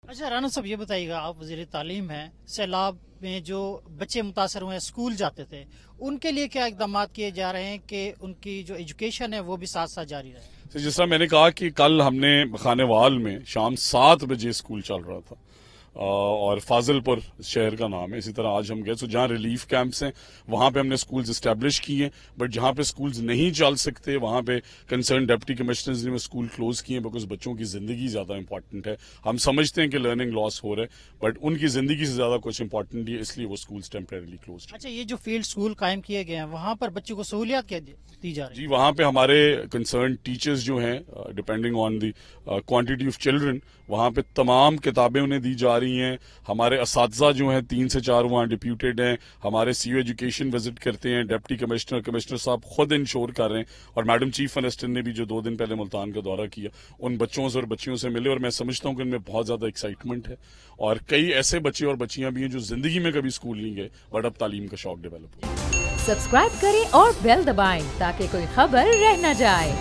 اچھا رانا صاحب یہ بتائیے گا، آپ وزیر تعلیم ہیں، سیلاب میں جو بچے متاثر ہوئے ہیں، اسکول جاتے تھے، ان کے لیے کیا اقدامات کیے جا رہے ہیں کہ ان کی جو ایجوکیشن ہے وہ بھی ساتھ ساتھ جاری رہے؟ جس طرح میں نے کہا کہ کل ہم نے خانے وال میں شام 7 بجے اسکول چل رہا تھا، اور فاضل پور شہر کا نام ہے. اسی طرح آج ہم گئے تو جہاں ریلیف کیمپس ہیں وہاں پہ ہم نے سکولز اسٹیبلش کیے، بٹ جہاں پہ سکولز نہیں چل سکتے وہاں پہ کنسرن ڈپٹی کمشنرز نے سکول کلوز کیے، بیکاز بچوں کی زندگی زیادہ امپورٹنٹ ہے. ہم سمجھتے ہیں کہ لرننگ لاس ہو رہا ہے، بٹ ان کی زندگی سے زیادہ کچھ امپورٹنٹ ہے، اس لیے وہ سکولز ٹیمپریریلی کلوز. اچھا، یہ جو فیلڈ اسکول قائم کیے گئے ہیں وہاں پر بچوں کو سہولیات کیا دی جا رہی جی ہیں؟ وہاں پہ ہمارے کنسرن ٹیچرز جو ہیں، depending on the quantity of children, وہاں پہ تمام کتابیں انہیں دی جا رہی ہیں. ہمارے اساتذہ جو ہیں 3 سے 4 وہاں ڈپیوٹیڈ ہیں. ہمارے سی او ایجوکیشن وزٹ کرتے ہیں، ڈپٹی کمشنر صاحب خود انشور کر رہے ہیں، اور میڈم چیف منسٹر نے بھی جو 2 دن پہلے ملتان کا دورہ کیا ان بچوں سے اور بچیوں سے ملے، اور میں سمجھتا ہوں کہ ان میں بہت زیادہ ایکسائٹمنٹ ہے. اور کئی ایسے بچے اور بچیاں بھی ہیں جو زندگی میں کبھی اسکول نہیں گئے بٹ اب تعلیم کا شوق ڈیولپ ہو. سبسکرائب کریں اور بیل دبائیں تاکہ کوئی خبر رہ نہ جائے.